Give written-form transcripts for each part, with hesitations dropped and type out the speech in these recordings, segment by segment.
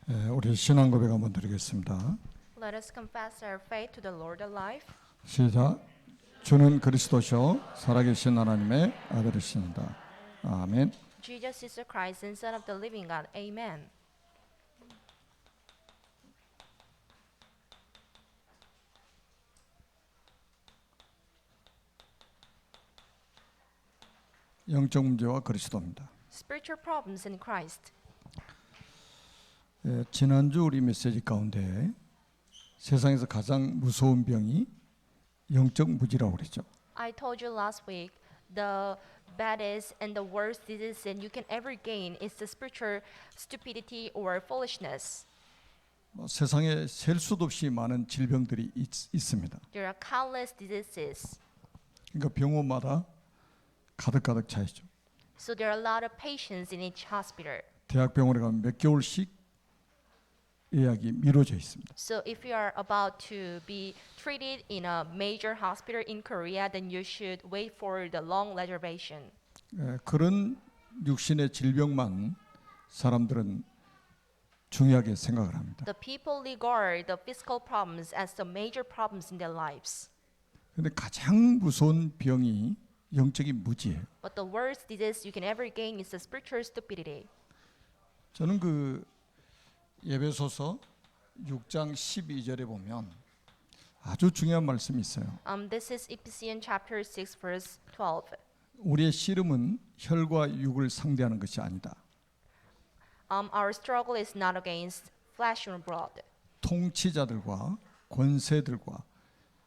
우리 신앙 고백 한번 드리겠습니다. Let us confess our faith to the Lord alive. 시작. 주는 그리스도시요 살아계신 하나님의 아들이십니다. 아멘. Jesus is the Christ and Son of the living God. Amen. 영적 문제와 그리스도입니다. Spiritual problems in Christ. 지난주 우리 메시지 가운데 세상에서 가장 무서운 병이 영적 무지라고 그랬죠. I told you last week the baddest and the worst disease that you can ever gain is the spiritual stupidity or foolishness. 세상에 셀 수도 없이 많은 질병들이 있습니다. There are countless diseases. 그러니까 병원마다 가득가득 차 있죠. So there are a lot of patients in each hospital. 대학병원에 가면 몇 개월씩 예약이 미뤄져 있습니다. So if you are about to be treated in a major hospital in Korea, then you should wait for the long reservation. 그런 육신의 질병만 사람들은 중요하게 생각을 합니다. The people regard the physical problems as the major problems in their lives. 그런데 가장 무서운 병이 영적인 무지예요. But the worst disease you can ever gain is the spiritual stupidity. 저는 그 에베소서 6장 12절에 보면 아주 중요한 말씀이 있어요. This is Ephesians chapter 6 verse 12. 우리의 씨름은 혈과 육을 상대하는 것이 아니다. Our struggle is not against flesh or blood, 통치자들과 권세들과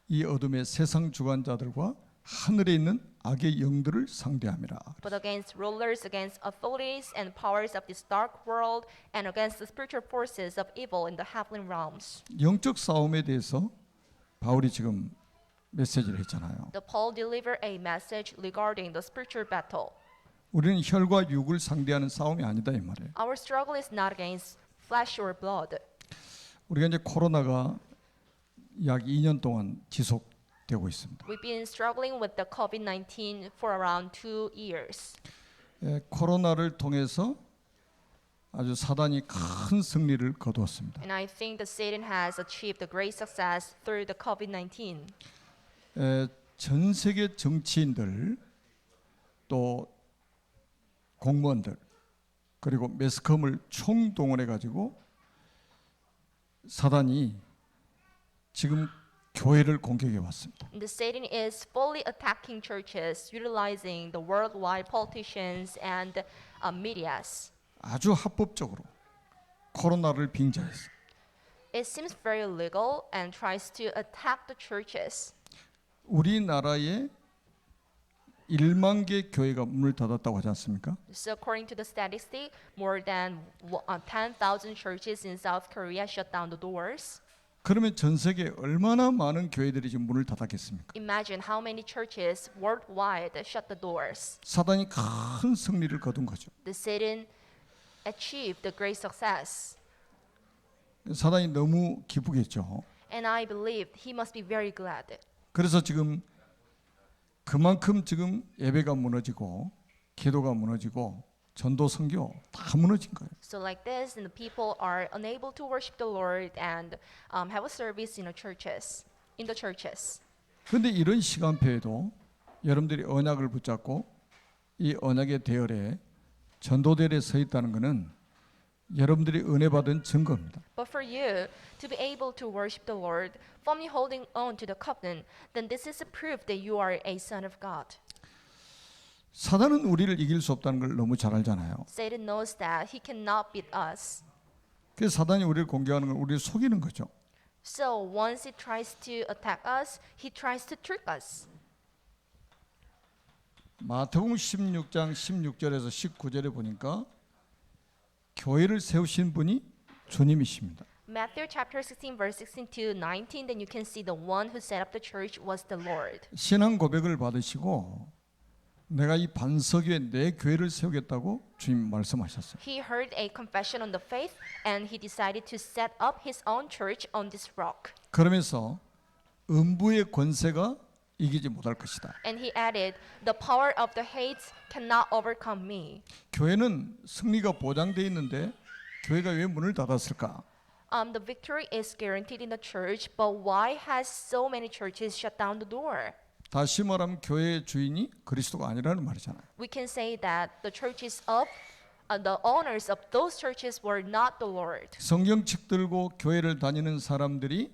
이 어둠의 세상 주관자들과 하늘에 있는 악의 영들을 상대함이라. but against rulers, against authorities and powers of this dark world, and against the spiritual forces of evil in the heavenly realms. 영적 싸움에 대해서 바울이 지금 메시지를 했잖아요. The Paul delivered a message regarding the spiritual battle. 우리는 혈과 육을 상대하는 싸움이 아니다 이 말이에요. Our struggle is not against flesh or blood. 우리가 이제 코로나가 약 2년 동안 지속되고 있습니다. We've been struggling with the COVID-19 for around 2 years. 코로나를 통해서 아주 사단이 큰 승리를 거두었습니다. And I think that Satan has achieved a great success through the COVID-19. 전 세계 정치인들 또 공무원들 그리고 매스컴을 총동원해 가지고 사단이 지금 교회를 공격해 왔습니다. And the Satan is fully attacking churches, utilizing the worldwide politicians and medias. 아주 합법적으로 코로나를 빙자해서 It seems very legal and tries to attack the churches. 우리나라에 1만 개 교회가 문을 닫았다고 하지 않습니까? So according to the statistic, more than 10,000 churches in South Korea shut down the doors. 그러면 전 세계에 얼마나 많은 교회들이 지금 문을 닫았겠습니까? Imagine how many churches worldwide shut the doors. 사단이 큰 승리를 거둔 거죠. The Satan achieved the great success. 사단이 너무 기쁘겠죠. And I believe he must be very glad. 그래서 지금 그만큼 지금 예배가 무너지고 기도가 무너지고 전도 선교 다 무너진 거예요. So like this, and the people are unable to worship the Lord and have a service in the churches. 그런데 이런 시간표에도 여러분들이 언약을 붙잡고 이 언약의 대열에 전도대열에 서 있다는 것은 여러분들이 은혜 받은 증거입니다. But for you to be able to worship the Lord, firmly holding on to the covenant, then this is a proof that you are a son of God. 사단은 우리를 이길 수 없다는 걸 너무 잘 알잖아요. Satan knows that he cannot beat us. 그래서 사단이 우리를 공격하는 건 우리를 속이는 거죠. So once he tries to attack us, he tries to trick us. 마태복음 16장 16절에서 19절에 보니까 교회를 세우신 분이 주님이십니다. Matthew chapter 16 verse 16 to 19, then you can see the one who set up the church was the Lord. 신앙 고백을 받으시고 내가 이 반석 위에 내 교회를 세우겠다고 주님 말씀하셨어요. He heard a confession on the faith and he decided to set up his own church on this rock. 그러면서 음부의 권세가 이기지 못할 것이다. And he added, the power of the hates cannot overcome me. 교회는 승리가 보장되어 있는데 교회가 왜 문을 닫았을까? The victory is guaranteed in the church, but why has so many churches shut down the door? 다시 말하면 교회의 주인이 그리스도가 아니라는 말이잖아요. We can say that the churches of the owners of those churches were not the Lord. 성경책 들고 교회를 다니는 사람들이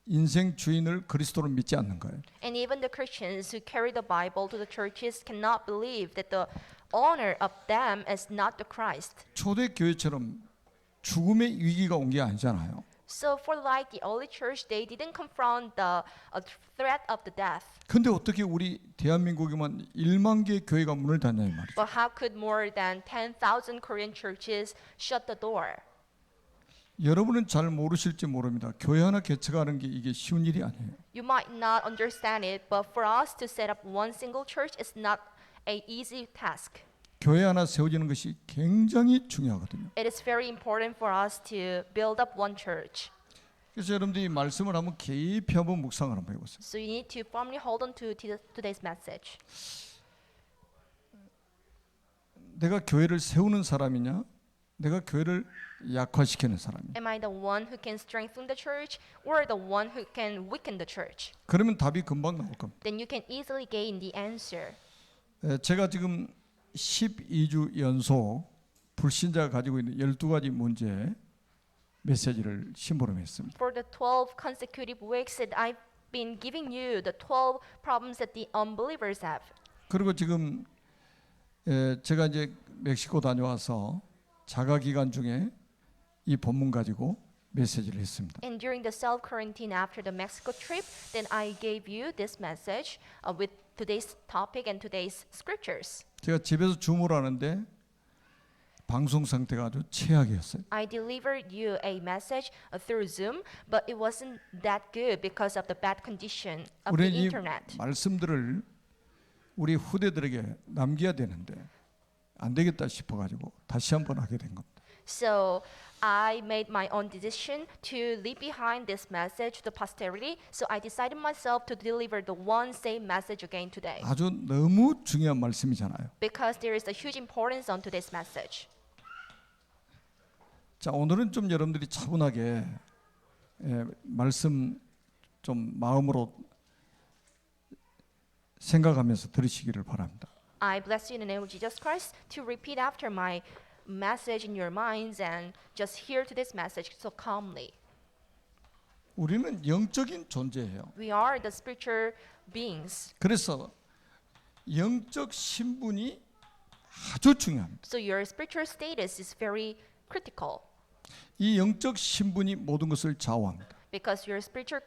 인생 주인을 그리스도로 믿지 않는 거예요. And even the Christians who carry the Bible to the churches cannot believe that the owner of them is not the Christ. 초대 교회처럼 죽음의 위기가 온 게 아니잖아요. So for like the early church, they didn't confront the threat of the death. 근데 어떻게 우리 대한민국에만 1만 개의 교회가 문을 닫냐 이 말이죠. But how could more than 10,000 Korean churches shut the door? 여러분은 잘 모르실지 모릅니다. 교회 하나 개척하는 게 이게 쉬운 일이 아니에요. You might not understand it, but for us to set up one single church is not an easy task. 교회 하나 세워지는 것이 굉장히 중요하거든요. It is very important for us to build up one church. 그래서 여러분들이 이 말씀을 한번 깊이 한번 묵상을 한번 해보세요. So you need to firmly hold on to today's message. 내가 교회를 세우는 사람이냐? 내가 교회를 약화시키는 사람이냐? Am I the one who can strengthen the church or the one who can weaken the church? 그러면 답이 금방 나올 겁니다. Then you can easily gain the answer. 제가 지금 12주 연속 불신자가 가지고 있는 12가지 문제 메시지를 심부름했습니다. For the 12 consecutive weeks that I've been giving you the 12 problems that the unbelievers have. 그리고 지금 제가 이제 멕시코 다녀와서 자가 기간 중에 이 본문 가지고 메시지를 했습니다. And during the self-quarantine after the Mexico trip, then I gave you this message with today's topic and today's scriptures. 제가 집에서 줌으로 하는데 방송 상태가 아주 최악이었어요. I delivered you a message through Zoom, but it wasn't that good because of the bad condition of the 우리는 이 internet. 말씀들을 우리 후대들에게 남겨야 되는데 안 되겠다 싶어가지고 다시 한번 하게 된 겁니다. So I made my own decision to leave behind this message to the posterity. So I decided myself to deliver the one same message again today. 아주 너무 중요한 말씀이잖아요. Because there is a huge importance on today's message. 자, 오늘은 좀 여러분들이 차분하게 말씀 좀 마음으로 생각하면서 들으시기를 바랍니다. I bless you in the name of Jesus Christ to repeat after my message in your minds and just hear to this message so calmly. 우리는 영적인 존재예요. We are the spiritual beings. 그래서 영적 신분이 아주 중요합니다. So your spiritual status is very critical 이 영적 신분이 모든 것을 좌우합니다. because your spiritual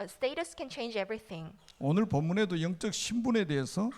status can change everything. 오늘 본문에도 영적 신분에 대해서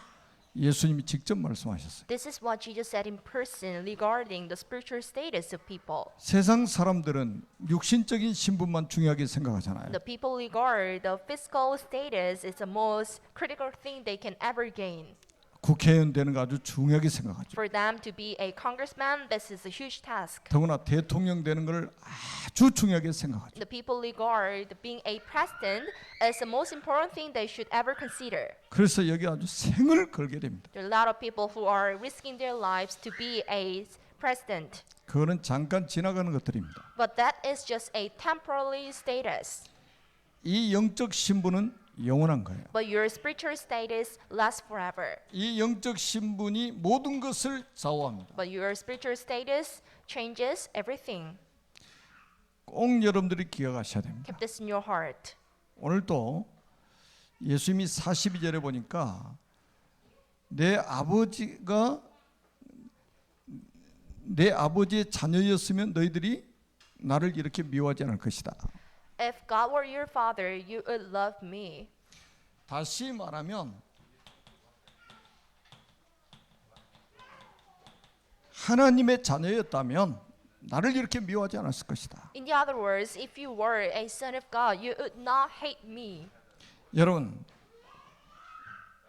예수님이 직접 말씀하셨어요. This is what Jesus said in person regarding the spiritual status of people. 세상 사람들은 육신적인 신분만 중요하게 생각하잖아요. The people regard the physical status as the most critical thing they can ever gain. 국회의원 되는 거 아주 중요하게 생각하죠. For them to be a congressman, this is a huge task. 더구나 대통령 되는 걸 아주 중요하게 생각하죠. The people regard being a president as the most important thing they should ever consider. 그래서 여기 아주 생을 걸게 됩니다. There are a lot of people who are risking their lives to be a president. 그거는 잠깐 지나가는 것들입니다. But that is just a temporary status. 이 영적 신분은 영원한 거예요. But your spiritual status lasts forever. 이 영적 신분이 모든 것을 좌우합니다. But your spiritual status changes everything. 꼭 여러분들이 기억하셔야 됩니다. Keep this in your heart. 오늘도 예수님이 42절에 보니까 내 아버지의 자녀였으면 너희들이 나를 이렇게 미워하지 않을 것이다. If God were your father, you would love me. 다시 말하면 하나님의 자녀였다면 나를 이렇게 미워하지 않았을 것이다. In the other words, if you were a son of God, you would not hate me. 여러분,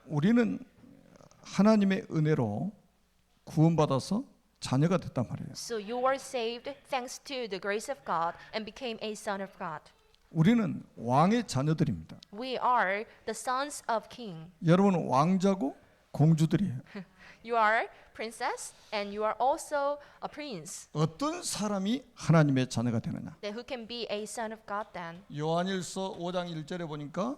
우리는 하나님의 은혜로 구원받아서 자녀가 됐단 말이에요. So you were saved thanks to the grace of God and became a son of God. 우리는 왕의 자녀들입니다. We are the sons of king. 여러분은 왕자고 공주들이에요. You are princess and you are also a prince. 어떤 사람이 하나님의 자녀가 되느냐? Then who can be a son of God then? 요한일서 5장 1절에 보니까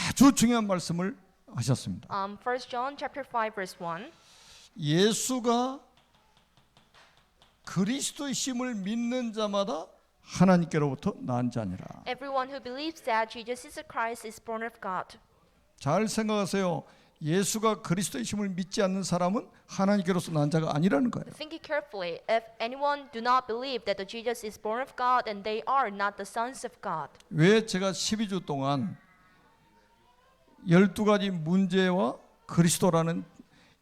아주 중요한 말씀을 하셨습니다. 1 John chapter 5 verse 1. 예수가 그리스도의 심을 믿는 자마다 하나님께로부터 난 자니라. Everyone who believes that Jesus is Christ is born of God. 잘 생각하세요. 예수가 그리스도의 심을 믿지 않는 사람은 하나님께로서 난 자가 아니라는 거예요. Think it carefully. If anyone do not believe that the Jesus is born of God, then they are not the sons of God. 왜 제가 12주 동안 12가지 문제와 그리스도라는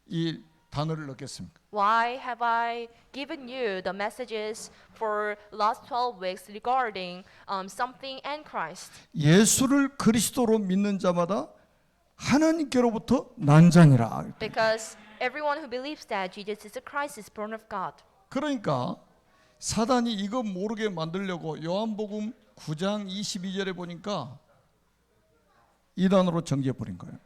이 단어를 넣겠습니까? Why have I given you the messages for last 12 weeks regarding something and Christ? 예수를 그리스도로 믿는 자마다 하나님께로부터 난 자니라. Because everyone who believes that Jesus is Christ is born of God. 그러니까 사단이 이거 모르게 만들려고 요한복음 9장 22절에 보니까 이단으로 정죄해 버린 거예요.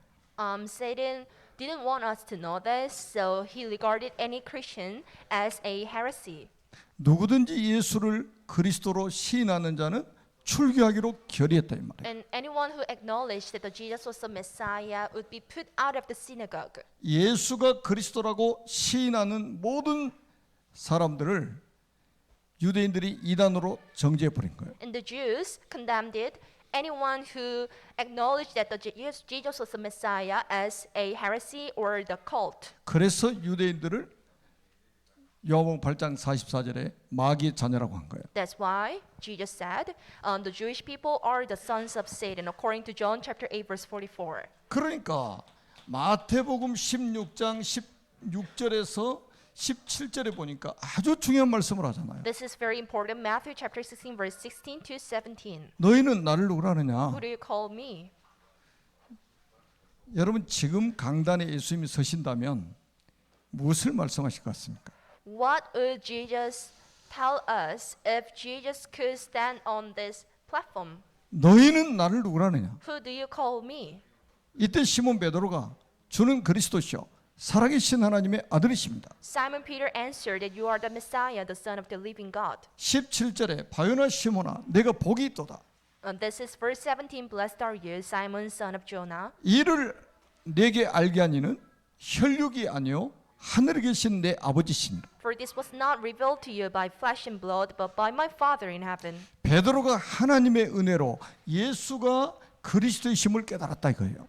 Satan didn't want us to know this, so he regarded any Christian as a heresy. 누구든지 예수를 그리스도로 시인하는 자는 출교하기로 결의했다 이 말이에요. And anyone who acknowledged that the Jesus was the Messiah would be put out of the synagogue. 예수가 그리스도라고 시인하는 모든 사람들을 유대인들이 이단으로 정죄해 버린 거예요. And the Jews condemned it. Anyone who acknowledged that the Jesus was the Messiah as a heresy or the cult. 그래서 유대인들을 요한복음 8장 44절에 마귀의 자녀라고 한 거예요. That's why Jesus said, the Jewish people are the sons of Satan, according to John chapter 8, verse 44. 그러니까 마태복음 16장 16절에서 17절에 보니까 아주 중요한 말씀을 하잖아요. This is very important. Matthew chapter 16, verse 16 to 17. 너희는 나를 누구라 하느냐? Who do you call me? 여러분 지금 강단에 예수님이 서신다면 무엇을 말씀하실 것 같습니까? What would Jesus tell us if Jesus could stand on this platform? 너희는 나를 누구라 하느냐? Who do you call me? 이때 시몬 베드로가 주는 그리스도시요 살아계신 하나님의 아들이십니다. Simon Peter answered that you are the Messiah, the Son of the living God. 17절에 바요나 시몬아 내가 복이 있도다. This is verse 17. Blessed are you, Simon, son of Jonah. 이를 내게 알게 하니는 혈육이 아니요 하늘에 계신 내 아버지시니라. For this was not revealed to you by flesh and blood, but by my Father in heaven. 베드로가 하나님의 은혜로 예수가 그리스도이심을 깨달았다 이거예요.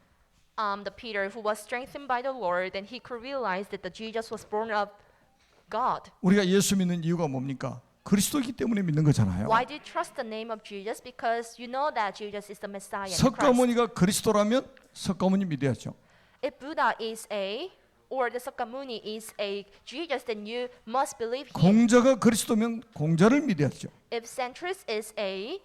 The Peter who was strengthened by the Lord, and he could realize that the Jesus was born of God. 우리가 예수 믿는 이유가 뭡니까? 그리스도이기 때문에 믿는 거잖아요. Why do you trust the name of Jesus? Because you know that Jesus is the Messiah and Christ. 석가모니가 그리스도라면 석가모니 믿어야죠. If Buddha is or the Sakyamuni is a Jesus, then you must believe him. 공자가 그리스도면 공자를 믿어야죠. If Centrus is a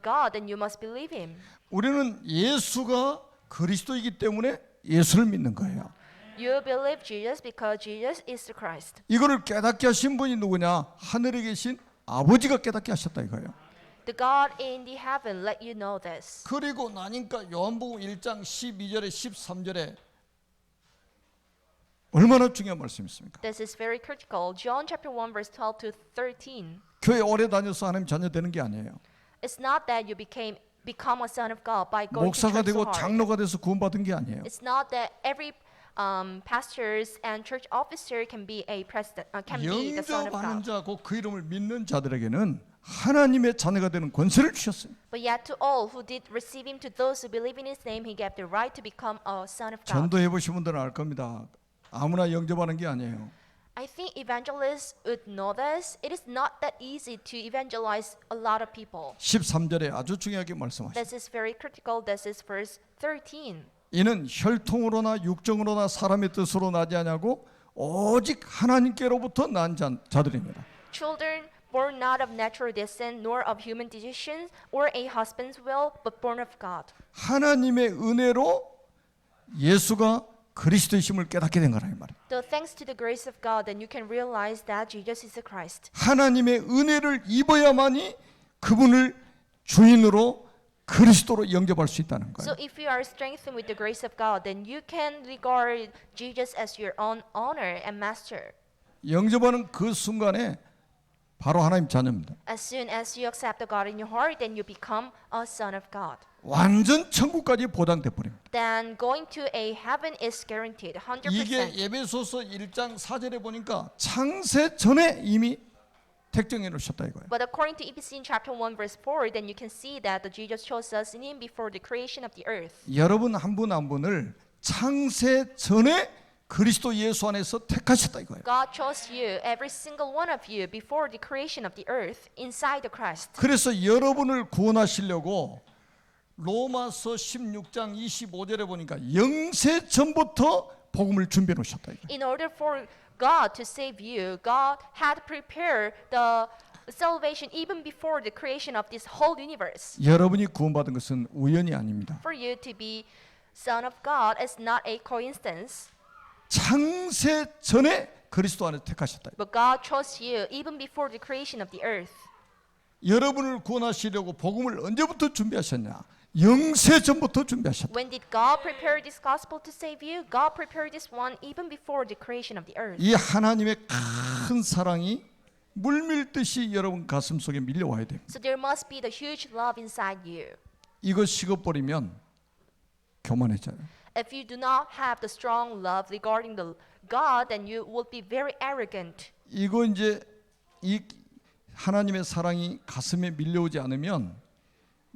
God, then you must believe him. 우리는 예수가 그리스도이기 때문에 예수를 믿는 거예요. You believe Jesus because Jesus is the Christ. 이거를 깨닫게 하신 분이 누구냐? 하늘에 계신 아버지가 깨닫게 하셨다 이거예요. The God in the heaven let you know this. 그리고 나니까 요한복음 1장 12절에 13절에 얼마나 중요한 말씀입니까? This is very critical. John chapter 1 verse 12 to 13. 교회 오래 다녀서 하나님 자녀 되는 게 아니에요. It's not that you become a son of God by going to 목사가 church so 되고 hard. 장로가 돼서 구원받은 게 아니에요. It's not that every pastors and church officer can be a president, can be the son of 영접하는 God. 자, 곧 그 이름을 믿는 자들에게는 하나님의 자녀가 되는 권세를 주셨어요. But yet to all who did receive him, to those who believe in his name, he gave the right to become a son of God. 전도해 보신 분들은 알 겁니다. 아무나 영접하는 게 아니에요. I think evangelists would know this. It is not that easy to evangelize a lot of people. 13절에 아주 중요하게 말씀하셨어요. This is very critical. This is verse 13. 이는 혈통으로나 육정으로나 사람의 뜻으로 나지 아니하고 오직 하나님께로부터 난 자들입니다. Children born not of natural descent, nor of human decisions, or a husband's will, but born of God. 하나님의 은혜로 예수가 그리스도이심을 깨닫게 된 거라 이 말이에요. So thanks to the grace of God, then you can realize that Jesus is the Christ. 하나님의 은혜를 입어야만이 그분을 주인으로 그리스도로 영접할 수 있다는 So 거예요. if you are strengthened with the grace of God, then you can regard Jesus as your own honor and master. 영접하는 그 순간에 바로 하나님 자녀입니다. As soon as you accept the God in your heart, then you become a son of God. 완전 천국까지 보장돼 버립니다. Then going to a heaven is guaranteed, 이게 100%. 에베소서 1장 4절에 보니까 창세 전에 이미 택정해 놓으셨다 이거예요. But according to Ephesians chapter 1 verse 4, then you can see that the Jesus chose us in him before the creation of the earth. 여러분 한 분 한 분을 창세 전에 그리스도 예수 안에서 택하셨다 이거예요. God chose you, every single one of you, before the creation of the earth, inside the Christ. 그래서 여러분을 구원하시려고 로마서 16장 25절에 보니까 영세 전부터 복음을 준비해 놓으셨다 이거예요. In order for God to save you, God had prepared the salvation even before the creation of this whole universe. 여러분이 구원받은 것은 우연이 아닙니다. For you to be son of God is not a coincidence, 창세 전에 그리스도 안에 택하셨다. but God chose you even before the creation of the earth. 여러분을 구원하시려고 복음을 언제부터 준비하셨냐? 영세 전부터 준비하셨다. When did God prepare this gospel to save you? God prepared this one even before the creation of the earth. 이 하나님의 큰 사랑이 물밀듯이 여러분 가슴 속에 밀려와야 됩니다. So there must be the huge love inside you. 이거 식어버리면 교만해져요. If you do not have the strong love regarding the God, then you will be very arrogant. 이거 이제 이 하나님의 사랑이 가슴에 밀려오지 않으면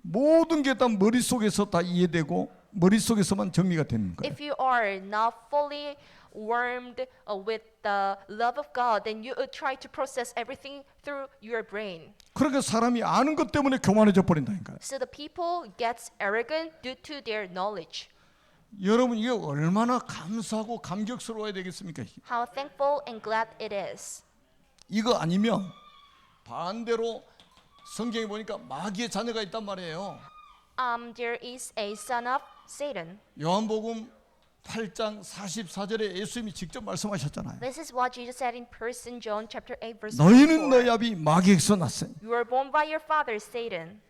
모든 게 다 머릿속에서 다 이해되고 머릿속에서만 정리가 되는 거예요. If you are not fully warmed with the love of God, then you try to process everything through your brain. 그러니까 사람이 아는 것 때문에 교만해져 버린다니까요. So the people gets arrogant due to their knowledge. 여러분 이게 얼마나 감사하고 감격스러워야 되겠습니까? How thankful and glad it is. 이거 아니면 반대로 성경에 보니까 마귀의 자녀가 있단 말이에요. There is a son of Satan. 요한복음 8장 44절에 예수님이 직접 말씀하셨잖아요. This is what Jesus said in 1 John chapter 8 verse 너희는 24. 너희 아비 마귀에게서 났으니. You were born by your father Satan.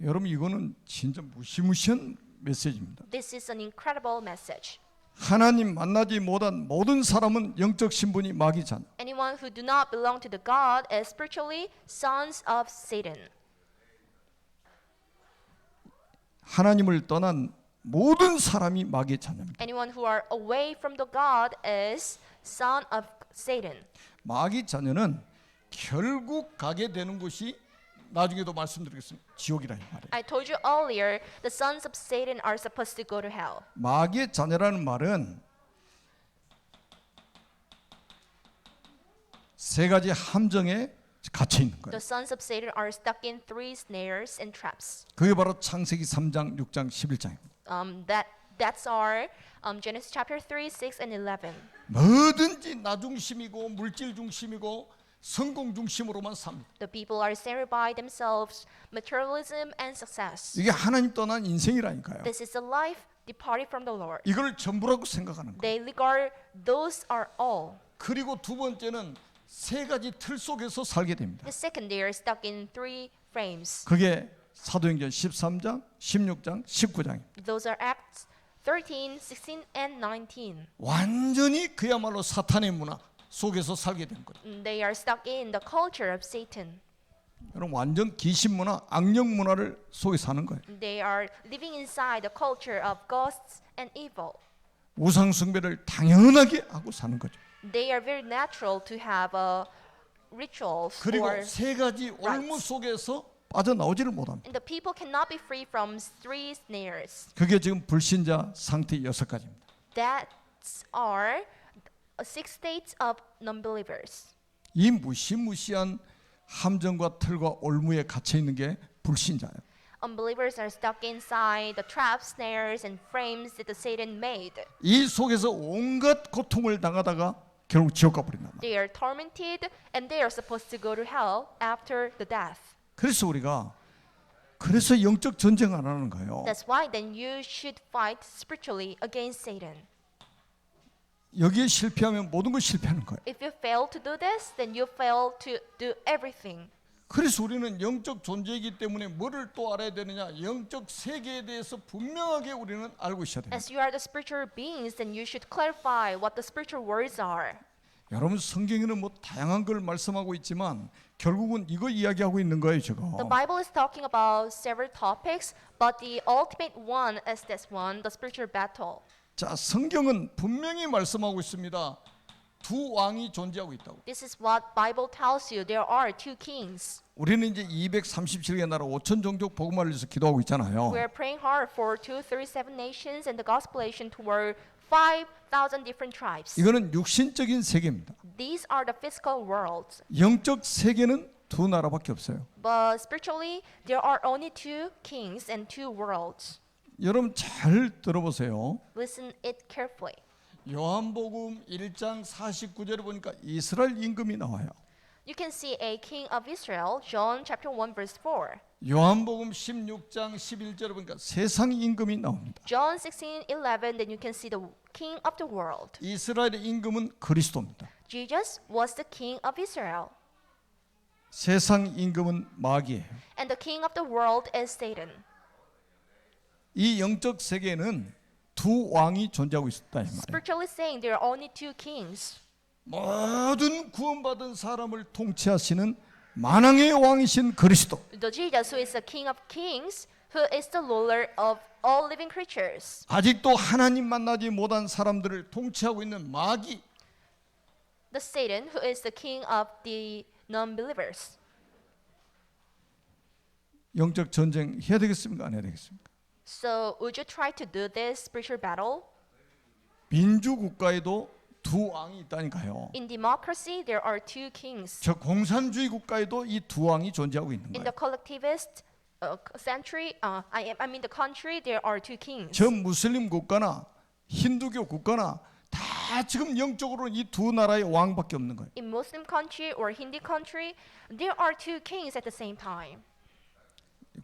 여러분 이거는 진짜 무시무시한 메시지입니다. This is an incredible message. 하나님 만나지 못한 모든 사람은 영적 신분이 마귀 자녀. Anyone who do not belong to the God is spiritually sons of Satan. 하나님을 떠난 모든 사람이 마귀의 자녀입니다. Anyone who are away from the God is son of Satan. 마귀 자녀는 결국 가게 되는 곳이 나중에도 말씀드리겠습니다. 지옥이라 이 말이에요. I told you earlier, the sons of Satan are supposed to go to hell. 마귀의 자녀라는 말은 세 가지 함정에 갇혀 있는 거예요. The sons of Satan are stuck in 3 snares and traps. 그게 바로 창세기 3장, 6장, 11장입니다. That's our Genesis chapter 3, 6, and 11. 뭐든지 나 중심이고 물질 중심이고 성공 중심으로만 삽니다. The people are centered by themselves, materialism and success. 이게 하나님 떠난 인생이라니까요. This is a life departed from the Lord. 이걸 전부라고 생각하는 거예요. They regard those are all. 그리고 두 번째는 세 가지 틀 속에서 살게 됩니다. The second, they are stuck in 3 frames. 그게 사도행전 13장, 16장, 19장입니다. Those are Acts 13, 16, and 19. 완전히 그야말로 사탄의 문화 속에서 살게 된 거예요. They are stuck in the culture of Satan. 여러분 완전 귀신 문화, 악령 문화를 속에 사는 거예요. They are living inside the culture of ghosts and evil. 우상 숭배를 당연하게 하고 사는 거죠. They are very natural to have rituals 그리고 or 세 가지 올무 속에서 빠져나오지를 못합니다. and the people cannot be free from 3 snares. 그게 지금 불신자 상태 6가지입니다. That's are 6 states of non-believers. 이 무시무시한 함정과 틀과 올무에 갇혀 있는 게 불신자예요. Unbelievers are stuck inside the traps, snares, and frames that the Satan made. 이 속에서 온갖 고통을 당하다가 결국 지옥 가버린단 말이에요. They are tormented and they are supposed to go to hell after the death. 그래서 우리가 그래서 영적 전쟁 안 하는 거예요. That's why then you should fight spiritually against Satan. 여기에 실패하면 모든 걸 실패하는 거예요. If you fail to do this, then you fail to do everything. 그래서 우리는 영적 존재이기 때문에 뭐를 또 알아야 되느냐? 영적 세계에 대해서 분명하게 우리는 알고 있어야 됩니다. As you are the spiritual beings, then you should clarify what the spiritual words are. 여러분 성경에는 뭐 다양한 걸 말씀하고 있지만 결국은 이거 이야기하고 있는 거예요, 지금. The Bible is talking about several topics, but the ultimate one is this one, the spiritual battle. 자, 성경은 분명히 말씀하고 있습니다. 두 왕이 존재하고 있다고. This is what Bible tells you. There are two kings. 우리는 이제 237개 나라 5천 종족 복음화를 위해서 기도하고 있잖아요. We are praying hard for 237 nations and the gospelation toward 5,000 different tribes. 이거는 육신적인 세계입니다. These are the physical worlds. 영적 세계는 두 나라밖에 없어요. But spiritually, there are only two kings and two worlds. 여러분 잘 들어보세요. Listen it carefully. 요한복음 1장 49절에 보니까 이스라엘 임금이 나와요. You can see a king of Israel, John chapter 1 verse 4. 요한복음 16장 11절에 보니까 세상 임금이 나옵니다. John 16:11, then you can see the king of the world. 이스라엘의 임금은 그리스도입니다. Jesus was the king of Israel, 세상 임금은 마귀예요. and the king of the world is Satan. 이 영적 세계에는 두 왕이 존재하고 있었다 이 말이에요. Spiritually saying, there are only two kings. 모든 구원받은 사람을 통치하시는 만왕의 왕이신 그리스도. The Jesus who is the king of kings, who is the ruler of all living creatures. 아직도 하나님 만나지 못한 사람들을 통치하고 있는 마귀. The Satan who is the king of the non-believers. 영적 전쟁 해야 되겠습니까? 안 해야 되겠습니까? So would you try to do this spiritual battle? 민주국가에도 두 왕이 있다니까요. In democracy, there are two kings. 저 공산주의 국가에도 이 두 왕이 존재하고 있는 In 거예요. the collectivist century, I mean the country, there are two kings. 저 무슬림 국가나 힌두교 국가나 다 지금 영적으로 이 두 나라의 왕밖에 없는 거예요. In Muslim country or Hindi country, there are two kings at the same time.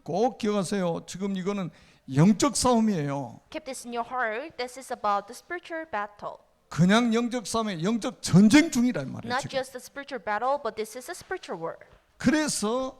꼭 기억하세요. 지금 이거는 영적 싸움이에요. Keep this in your heart. This is about the spiritual battle. 그냥 영적 싸움에 영적 전쟁 중이란 말이에요. Not 지금. just a spiritual battle, but this is a spiritual war. 그래서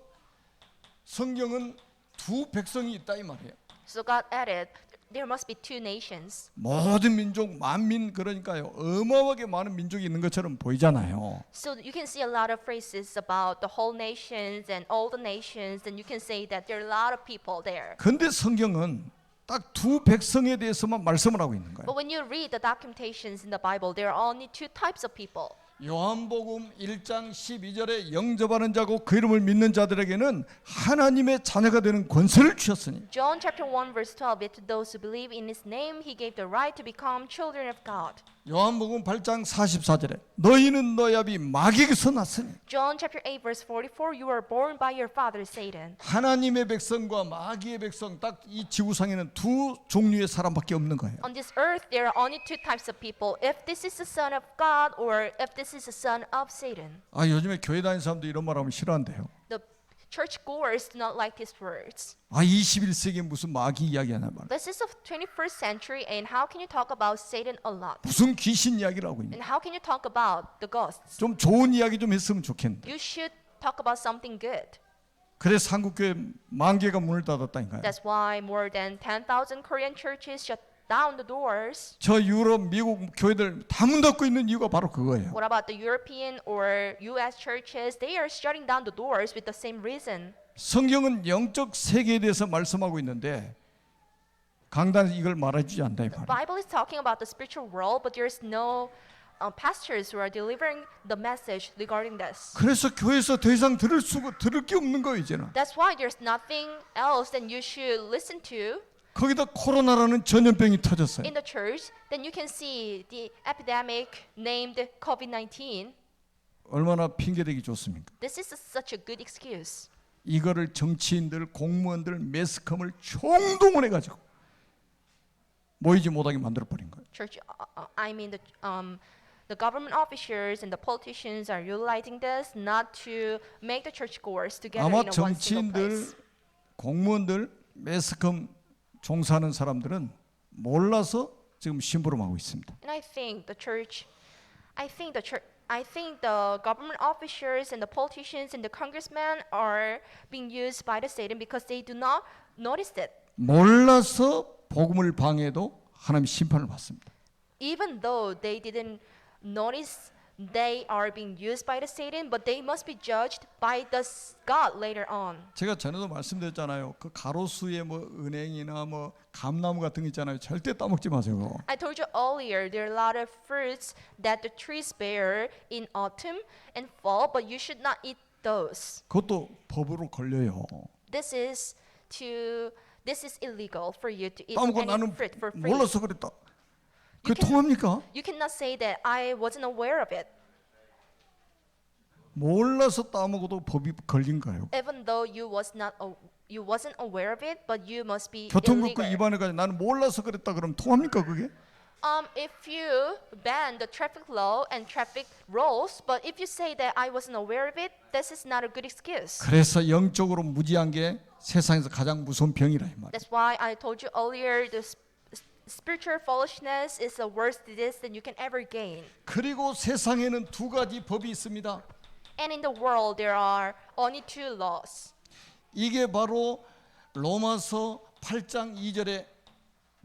성경은 두 백성이 있다 이 말이에요. So God added, there must be two nations. 모든 민족 만민 그러니까요. 어마어마하게 많은 민족이 있는 것처럼 보이잖아요. So you can see a lot of phrases about the whole nations and all the nations, and you can say that there are a lot of people there. 근데 성경은 딱 두 백성에 대해서만 말씀을 하고 있는 거예요. But when you read the documentations in the Bible, there are only two types of people. 요한복음 1장 12절에 영접하는 자고 그 이름을 믿는 자들에게는 하나님의 자녀가 되는 권세를 주셨으니 John chapter 1 verse 12, yet to those who believe in his name, he gave the right to become children of God. 요한복음 8장 44절에 너희는 너희 아비 마귀에게서 났으니 John chapter 8 verse 44, you were born by your father Satan. 하나님의 백성과 마귀의 백성 딱 이 지구상에는 두 종류의 사람밖에 없는 거예요. On this earth, there are only two types of people. If this is the son of God or if this is the son of Satan. 아 요즘에 교회 다니는 사람도 이런 말하면 싫어한대요. The church goers do not like these words. 아 21세기에 무슨 마귀 이야기하나 말. This is the 21st century, and how can you talk about Satan a lot? 무슨 귀신 이야기를 하고 있냐. And how can you talk about the ghosts? 좀 좋은 이야기 좀 했으면 좋겠는데. You should talk about something good. 그래서 한국교회 10,000개가 문을 닫았다니까요. That's why more than 10,000 Korean churches shut down the doors. 저 유럽, 미국 교회들 다 문 닫고 있는 이유가 바로 그거예요. What about the European or US churches? They are shutting down the doors with the same reason. 성경은 영적 세계에 대해서 말씀하고 있는데 강단에서 이걸 말해주지 않다 이 The 말이에요. Bible is talking about the spiritual world, but there's no pastors who are delivering the message regarding this. 그래서 교회에서 더 이상 들을 게 없는 거예요 이제는. That's why there's nothing else that you should listen to 거기다 코로나라는 전염병이 터졌어요. in the church. Then you can see the epidemic named COVID-19. 얼마나 핑계대기 좋습니까? This is such a good excuse. 이거를 정치인들, 공무원들, 매스컴을 총동원해가지고 모이지 못하게 만들어버린 거예요. Church, I mean the government officials and the politicians are utilizing this not to make the churchgoers together 아마 in a one single 정치인들, place. 공무원들, 매스컴 종사하는 사람들은 몰라서 지금 심부름하고 있습니다. And I think the church I think the government officers and the politicians and the congressmen are being used by the Satan because they do not notice it. 몰라서 복음을 방해해도 하나님 심판을 받습니다. Even though they didn't notice they are being used by the Satan, but they must be judged by the God later on. 제가 전에도 말씀드렸잖아요. 그 가로수에 뭐 은행이나 뭐 감나무 같은 거 있잖아요. 절대 따먹지 마세요. I told you earlier there are a lot of fruits that the trees bear in autumn and fall, but you should not eat those. 그것도 법으로 걸려요. This is illegal for you to eat 따먹고 any 나는 fruit for free. 몰라서 그랬다. 그 You can- 통합니까? You cannot say that I wasn't aware of it, 몰라서 따먹어도 법이 걸린 거예요. even though you wasn't aware of it, but you must be 교통법규 illegal. 위반해가지고 나는 몰라서 그랬다 그러면 통합니까 그게? If you ban the traffic law and traffic rules, but if you say that I wasn't aware of it, this is not a good excuse. 그래서 영적으로 무지한 게 세상에서 가장 무서운 병이라 이 말이에요. That's why I told you earlier the spiritual foolishness is the worst disease that you can ever gain. 그리고 세상에는 두 가지 법이 있습니다. And in the world there are only two laws. 이게 바로 로마서 8장 2절에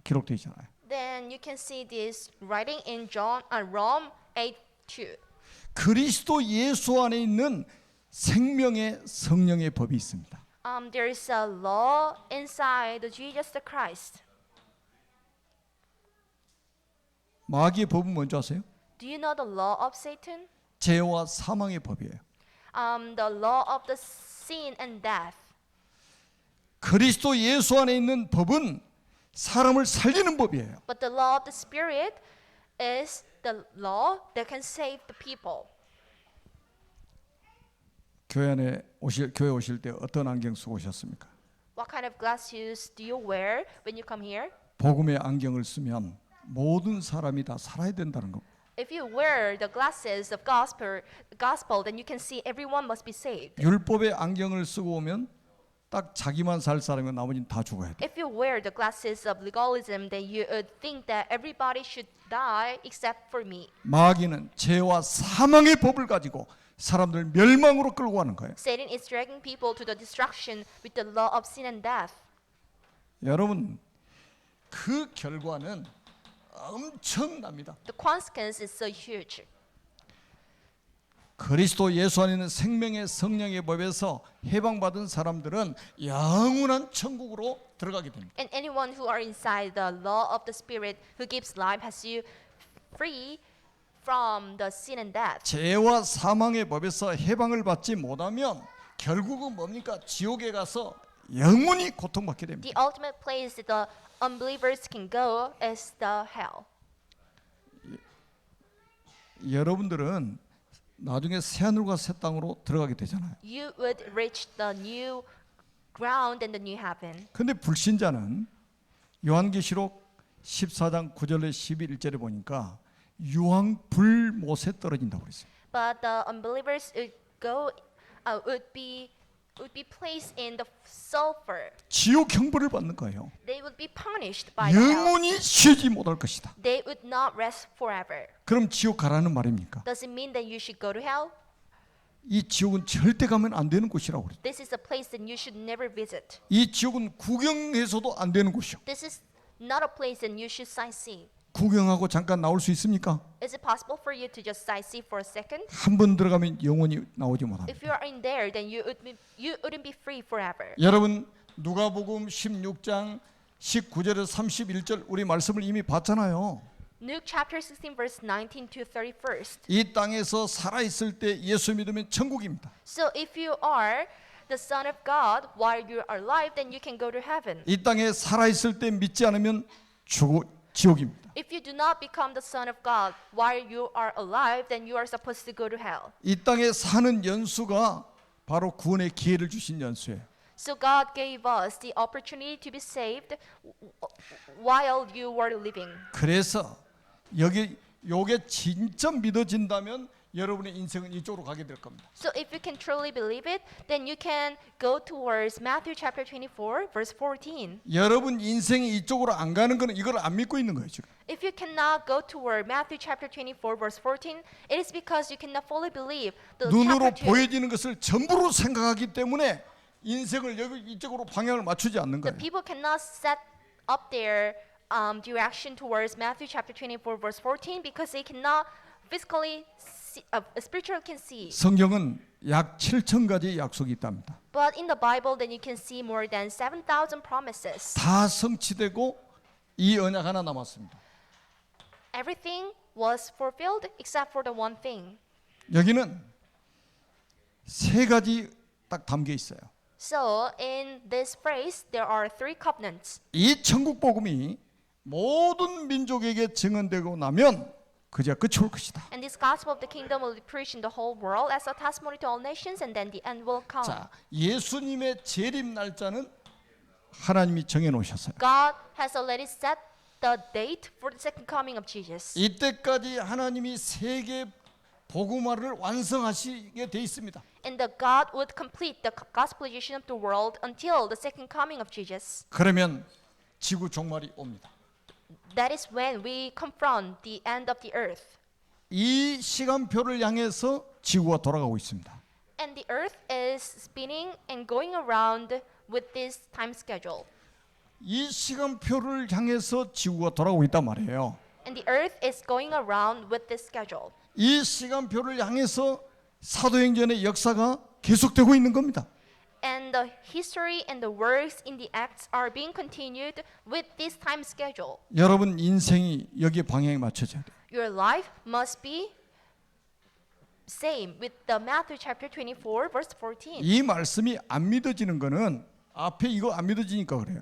기록되어 있잖아요. Then you can see this writing in Rome 8:2. 그리스도 예수 안에 있는 생명의 성령의 법이 있습니다. There is a law inside the Jesus the Christ. 마귀의 법은 뭔지 아세요? Do you know the law of Satan? 죄와 사망의 법이에요. The law of the sin and death. 그리스도 예수 안에 있는 법은 사람을 살리는 법이에요. But the law of the Spirit is the law that can save the people. 교회 오실 때 어떤 안경 쓰고 오셨습니까? What kind of glasses do you wear when you come here? 복음의 안경을 쓰면 모든 사람이 다 살아야 된다는 거. If you wear the glasses of gospel, then you can see everyone must be saved. 율법의 안경을 쓰고 오면 딱 자기만 살 사람이면 나머지는 다 죽어야 돼. If you wear the glasses of legalism, then you would think that everybody should die except for me. 마귀는 죄와 사망의 법을 가지고 사람들 멸망으로 끌고 가는 거예요. Satan is dragging people to the destruction with the law of sin and death. 여러분 그 결과는 엄청납니다. The consequence is so huge. 그리스도 예수 안에 있는 생명의 성령의 법에서 해방받은 사람들은 영원한 천국으로 들어가게 됩니다. And anyone who are inside the law of the Spirit who gives life has you free from the sin and death. 죄와 사망의 법에서 해방을 받지 못하면 결국은 뭡니까? 지옥에 가서 영원히 고통받게 됩니다. The ultimate place that the unbelievers can go is the hell. 여러분들은 나중에 새하늘과 새 땅으로 들어가게 되잖아요. You would reach the new ground and the new heaven. 근데 불신자는 요한계시록 14장 9절에 11절에 보니까 유황 불못에 떨어진다고 그랬어요. But the unbelievers would be placed in the sulfur. 지옥 형벌을 받는 거예요. They would be punished by the hell. 영원히 쉬지 못할 것이다. They would not rest forever. 그럼 지옥 가라는 말입니까? Does it mean that you should go to hell? 이 지옥은 절대 가면 안 되는 곳이라고 그래요. This is a place that you should never visit. 이 지옥은 구경해서도 안 되는 곳이요. This is not a place that you should sightsee. 구경하고 잠깐 나올 수 있습니까? Is it possible for you to just sightsee for a second? 한 번 들어가면 영원히 나오지 못합니다. If you are in there, then you wouldn't be free forever. 여러분 누가복음 16장 19절에서 31절 우리 말씀을 이미 봤잖아요. Luke chapter 16 verse 19 to 31st. 이 땅에서 살아 있을 때 예수 믿으면 천국입니다. So if you are the son of God while you are alive, then you can go to heaven. 이 땅에 살아 있을 때 믿지 않으면 지옥입니다. If you do not become the son of God while you are alive, then you are supposed to go to hell. 이 땅에 사는 연수가 바로 구원의 기회를 주신 연수예요. So God gave us the opportunity to be saved while you were living. 그래서 요게 진짜 믿어진다면 여러분의 인생은 이쪽으로 가게 될 겁니다. So if you can truly believe it, then you can go towards Matthew chapter 24, verse 14. 여러분 인생이 이쪽으로 안 가는 거는 이걸 안 믿고 있는 거예요, 지금. If you cannot go toward Matthew chapter 24, verse 14, it is because you cannot fully believe the 눈으로 chapter 2. 보여지는 것을 전부로 생각하기 때문에 인생을 여기 이쪽으로 방향을 맞추지 않는 The 거예요. people cannot set up their direction towards Matthew chapter 24, verse 14 because they cannot physically see, spiritually can see. 성경은 약 7,000가지의 약속이 있답니다. But in the Bible, then you can see more than 7,000 promises. 다 성취되고 이 언약 하나 남았습니다. Everything was fulfilled except for the one thing. 여기는 세 가지 딱 담겨 있어요. So in this phrase, there are three covenants. 이 천국 복음이 모든 민족에게 증언되고 나면 그제야 끝이 올 것이다. And this gospel of the kingdom will be preached in the whole world as a testimony to all nations, and then the end will come. 자, 예수님의 재림 날짜는 하나님이 정해 놓으셨어요. God has already set the date for the second coming of Jesus. 이때까지 하나님이 세계 복음화를 완성하시게 돼 있습니다. And the God would complete the gospelization of the world until the second coming of Jesus. 그러면 지구 종말이 옵니다. That is when we confront the end of the earth. 이 시간표를 향해서 지구가 돌아가고 있습니다. And the earth is spinning and going around with this time schedule. 이 시간표를 향해서 지구가 돌아가고 있단 말이에요. And the earth is going around with this schedule. 이 시간표를 향해서 사도행전의 역사가 계속되고 있는 겁니다. And the history and the works in the acts are being continued with this time schedule. 여러분 인생이 여기에 방향에 맞춰져야 돼요. Your life must be same with the Matthew chapter 24 verse 14. 이 말씀이 안 믿어지는 거는 앞에 이거 안 믿어지니까 그래요.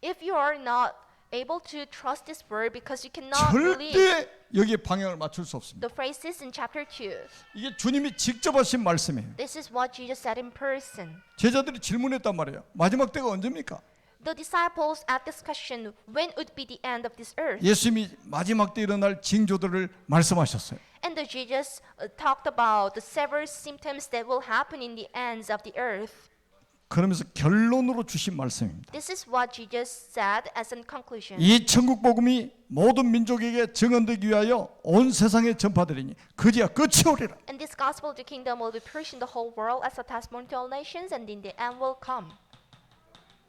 If you are not able to trust this word because you cannot believe 절대 여기에 방향을 맞출 수 없습니다. the phrases in chapter 2. 이게 주님이 직접 하신 말씀이에요. This is what Jesus said in person. 제자들이 질문했단 말이에요. 마지막 때가 언제입니까? The disciples asked this question, when would be the end of this earth? 예수님이 마지막 때 일어날 징조들을 말씀하셨어요. And the Jesus talked about the several symptoms that will happen in the ends of the earth. 그러면서 결론으로 주신 말씀입니다. This is what Jesus said as a conclusion. 이 천국 복음이 모든 민족에게 증언되기 위하여 온 세상에 전파되리니 그제야 끝이 오리라. And this gospel of the kingdom will be preached in the whole world as a testimony to all nations, and in the end will come.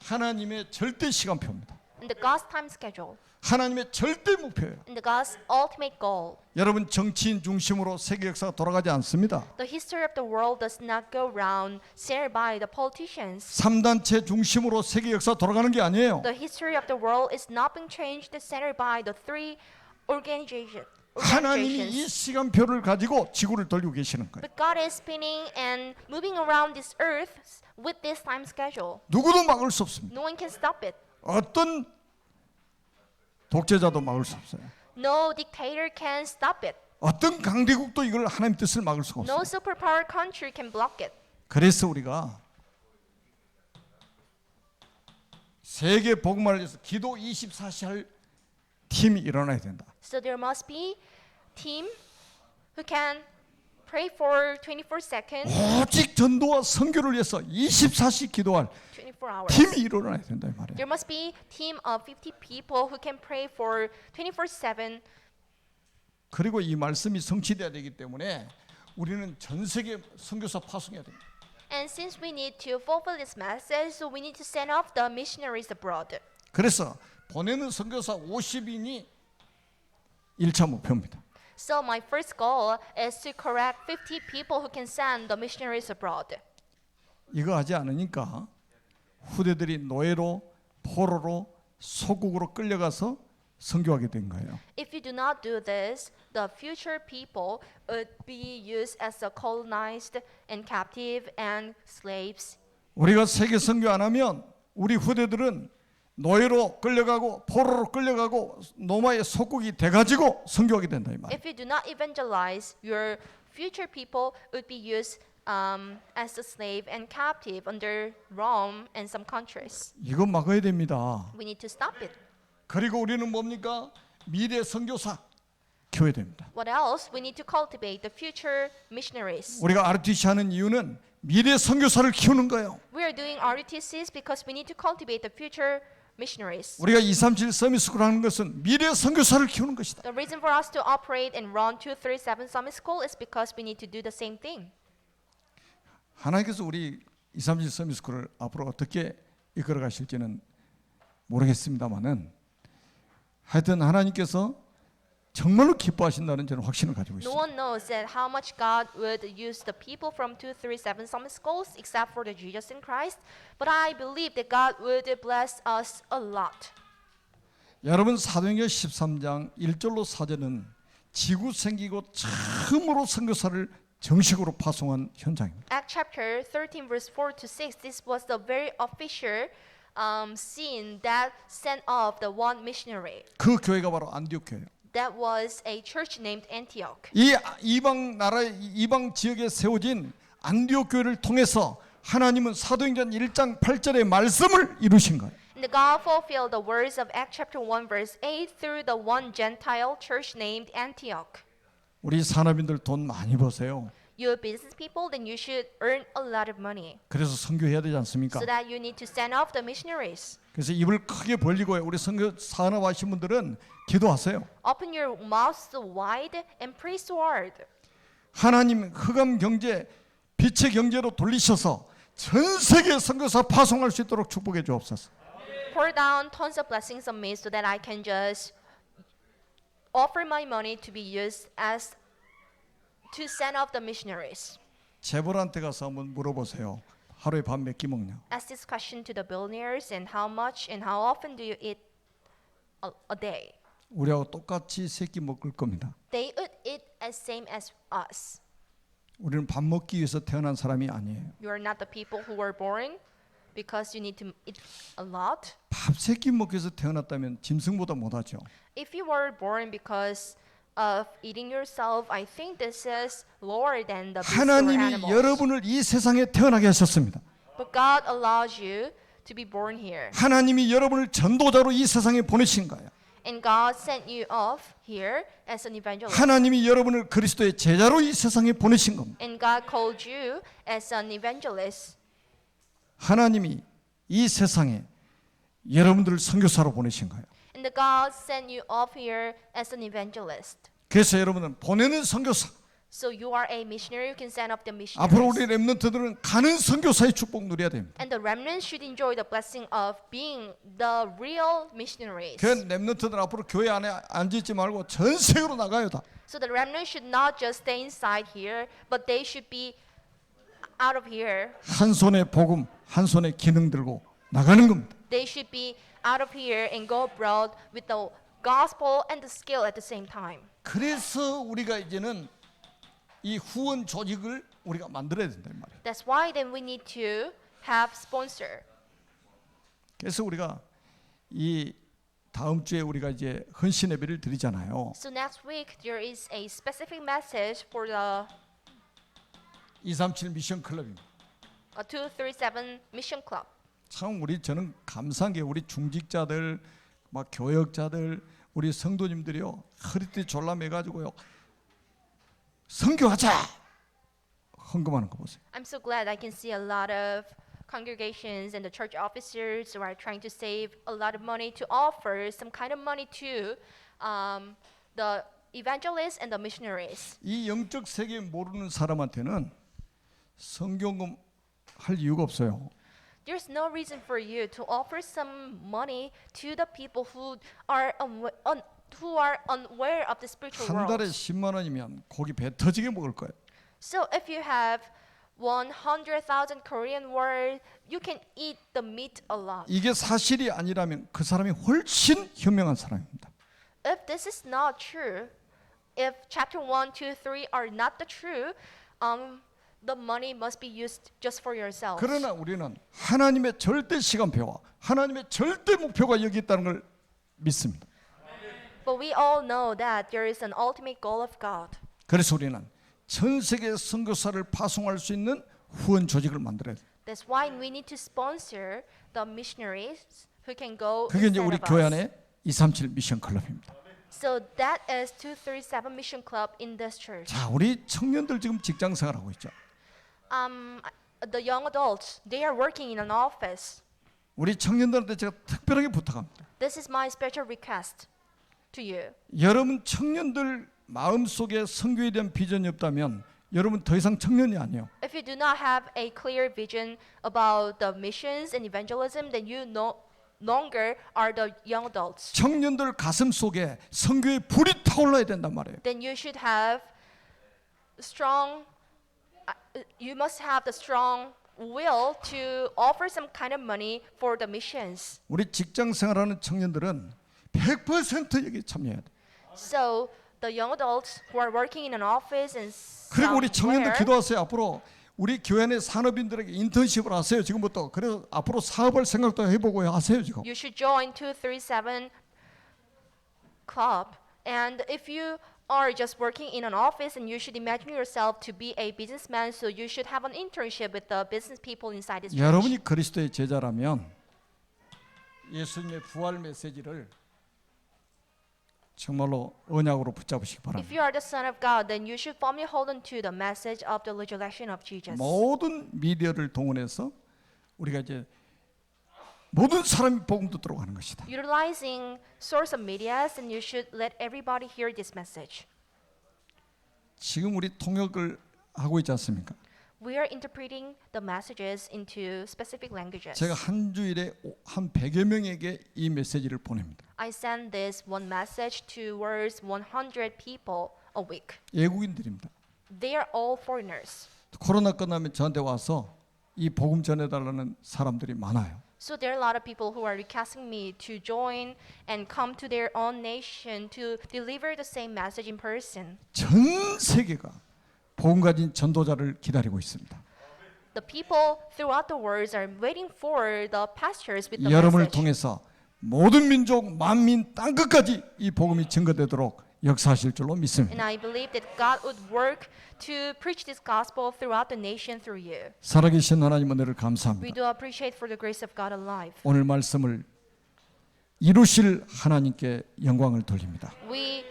하나님의 절대 시간표입니다. And the God's time schedule, 하나님의 절대 목표예요. and the God's ultimate goal. 여러분 정치인 중심으로 세계 역사가 돌아가지 않습니다. The history of the world does not go round shared by the politicians. 3단체 중심으로 세계 역사 돌아가는 게 아니에요. The history of the world is not being changed centered by the three organizations. 하나님이 이 시간표를 가지고 지구를 돌리고 계시는 거예요. But God is spinning and moving around this earth with this time schedule. 누구도 막을 수 없습니다. No one can stop it. 어떤 독재자도 막을 수 없어요. No dictator can stop it. 어떤 강대국도 이걸 하나님 뜻을 막을 수가 No 없어요. superpower country can block it. 그래서 우리가 세계 복음화를 위해서 기도 24시 할 팀이 일어나야 된다. So there must be team who can pray for 24 seconds, 오직 전도와 선교를 위해서 24시 기도할 24 hours. 팀이 일어나야 된다 이 말이에요. There must be team of 50 people who can pray for 24/7. 그리고 이 말씀이 성취돼야 되기 때문에 우리는 전 세계 선교사 파송해야 됩니다. And since we need to fulfill this message, so we need to send off the missionaries abroad. 그래서 보내는 선교사 50인이 1차 목표입니다. So my first goal is to correct 50 people who can send the missionaries abroad. 이거 하지 않으니까 후대들이 노예로 포로로 소국으로 끌려가서 선교하게 된 거예요. If you do not do this, the future people would be used as a colonized and captive and slaves. 우리가 세계 선교 안 하면 우리 후대들은 노예로 끌려가고 포로로 끌려가고 노마의 속국이 돼가지고 선교하게 된다 이 말. If you do not evangelize, your future people would be used as a slave and captive under Rome and some countries. 이거 막아야 됩니다. We need to stop it. 그리고 우리는 뭡니까? 미래 선교사. 키워야 됩니다. What else? We need to cultivate the future missionaries. 우리가 RTC 하는 이유는 미래 선교사를 키우는 거예요. We are doing RUTCs because we need to cultivate the future missionaries. 우리가 237 서밋스쿨 하는 것은 미래 선교사를 키우는 것이다. The reason for us to operate and run 237 Summit School is because we need to do the same thing. 하나님께서 우리 237 서밋스쿨을 앞으로 어떻게 이끌어 가실지는 모르겠습니다만은 하여튼 하나님께서 정말로 기뻐하신다는 저는 확신을 가지고 No 있습니다. one knows that how much God would use the people from 237 Summit Schools except for the Jesus in Christ, but I believe that God would bless us a lot. 여러분 사도행전 13장 1절로 4절은 지구 생기고 처음으로 선교사를 정식으로 파송한 현장입니다. Act chapter 13 verse 4 to 6, this was the very official scene that sent off the one missionary. 그 교회가 바로 안디옥 교회예요. That was a church named Antioch. 이 이방 나라 이방 지역에 세워진 안디옥 교회를 통해서 하나님은 사도행전 1장 8절의 말씀을 이루신 거예요. And the God fulfilled the words of Acts chapter 1 verse 8 through the one Gentile church named Antioch. 우리 산업인들 돈 많이 버세요. You're business people, then you should earn a lot of money. 그래서 선교해야 되지 않습니까? So that you need to send off the missionaries. 그래서 입을 크게 벌리고 우리 선교 산업하신 분들은 기도하세요. Open your mouths wide and praise the Lord. 하나님 흑암 경제 빛의 경제로 돌리셔서 전 세계 선교사 파송할 수 있도록 축복해 주옵소서. Pour down tons of blessings on me so that I can just offer my money to be used as to send off the missionaries. 재벌한테 가서 한번 물어보세요. 하루에 밥 몇 끼 먹냐? Ask this question to the billionaires and how much and how often do you eat a day? 우리하고 똑같이 세 끼 먹을 겁니다. They would eat as same as us. 우리는 밥 먹기 위해서 태어난 사람이 아니에요. You are not the people who were born because you need to eat a lot. 밥 세 끼 먹기 위해서 태어났다면 짐승보다 못하죠. If you were born because of eating yourself, I think this is lower than the beasts or 하나님이 animals. 여러분을 이 세상에 태어나게 하셨습니다. But God allows you to be born here. 하나님이 여러분을 전도자로 이 세상에 보내신 거예요. And God sent you off here as an evangelist. 하나님이 여러분을 그리스도의 제자로 이 세상에 보내신 겁니다. And God called you as an evangelist. 하나님이 이 세상에 여러분들을 선교사로 보내신 거예요. And the God sent you off here as an evangelist. 그래서 여러분은 보내는 선교사, So you are a missionary, you can send off the 앞으로 우리 missionaries. 렘넌트들은 가는 선교사의 축복 누려야 됩니다. And the remnants should enjoy the blessing of being the real missionaries. 그 렘넌트들 앞으로 교회 안에 앉아있지 말고 전 세계로 나가요 다. So the remnants should not just stay inside here, but they should be out of here. 한 손에 복음, 한 손에 기능 들고 나가는 겁니다. They should be out of here and go abroad with the gospel and the skill at the same time. 그래서 우리가 이제는 이 후원 조직을 우리가 만들어야 된단 말이에요. That's why then we need to have sponsor. 그래서 우리가 이 다음 주에 우리가 이제 헌신 예배를 드리잖아요. So next week there is a specific message for the 237 미션 클럽입니다. 237 Mission Club. 참 저는 감사한 게 우리 중직자들, 막 교역자들, 우리 성도님들이요 허리띠 졸라매가지고요 선교하자 헌금하는 거 보세요. I'm so glad I can see a lot of congregations and the church officers who are trying to save a lot of money to offer some kind of money to the evangelists and the missionaries. 이 영적 세계 모르는 사람한테는 선교금 할 이유가 없어요. There's no reason for you to offer some money to the people who are unaware of the spiritual 한 달에 world. 10만 원이면 고기 배 터지게 먹을 거예요. So if you have 100,000 Korean won, you can eat the meat a lot. 이게 사실이 아니라면 그 사람이 훨씬 현명한 사람입니다. If this is not true, if chapter 1, 2, 3 are not the true, the money must be used just for yourself. 그러나 우리는 하나님의 절대 시간표와 하나님의 절대 목표가 여기 있다는 걸 믿습니다. But we all know that there is an ultimate goal of God. 그래서 우리는 전 세계 선교사를 파송할 수 있는 후원 조직을 만들어야 돼요. That's why we need to sponsor the missionaries who can go 그게 이제 instead 우리 of 교회 us. 안에 237 미션 클럽입니다. So that is 237 Mission Club in this church. 자, 우리 청년들 지금 직장 생활하고 있죠. The young adults, they are working in an office. 우리 청년들한테 제가 특별하게 부탁합니다. This is my special request to you. 여러분 청년들 마음속에 선교에 대한 비전이 없다면 여러분 더 이상 청년이 아니에요. If you do not have a clear vision about the missions and evangelism, then you no longer are the young adults. 청년들 가슴 속에 선교의 불이 타올라야 된단 말이에요. Then you should have strong, you must have the strong will to offer some kind of money for the missions. 우리 직장 생활하는 청년들은 100% 여기 참여해야 돼. So the young adults who are working in an office and 그리고 우리 청년들 somewhere, 기도하세요. 앞으로 우리 교회 내 산업인들에게 인턴십을 하세요. 지금부터. 그래서 앞으로 사업할 생각도 해보고 하세요. 지금. you should join 237 club. And if you are just working in an office, and you should imagine yourself to be a businessman, so you should have an internship with the business people inside this church. 여러분이 그리스도의 제자라면 예수님의 부활 메시지를 정말로 언약으로 붙잡으시기 If 바랍니다. you are the son of God, then you should firmly hold on to the message of the resurrection of Jesus. 모든 미디어를 동원해서 우리가 이제 모든 사람이 복음 듣도록 하는 것이다. Utilizing source of medias, and you should let everybody hear this message. 지금 우리 통역을 하고 있지 않습니까? We are interpreting the messages into specific languages. 제가 한 주일에 한 100여 명에게 이 메시지를 보냅니다. I send this one message towards 100 people a week. 외국인들입니다. They are all foreigners. 코로나 끝나면 저한테 와서 이 복음 전해달라는 사람들이 많아요. So there are a lot of people who are requesting me to join and come to their own nation to deliver the same message in person. 전 세계가 복음 가진 전도자를 기다리고 있습니다. The people throughout the world are waiting for the pastors with the 여러분을 message. 통해서 모든 민족, 만민, 땅끝까지 이 복음이 증거되도록 역사하실 줄로 믿습니다. And I believe that God would work to preach this gospel throughout the nation through you. 살아계신 하나님 은혜를 We 감사합니다. do appreciate for the grace of God alive. 오늘 말씀을 이루실 하나님께 영광을 돌립니다. We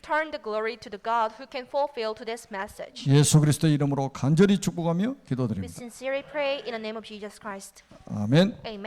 turn the glory to the God who can fulfill to this message. 예수 그리스도의 이름으로 간절히 축복하며 We 기도드립니다. sincerely pray in the name of Jesus Christ. 아멘. Amen.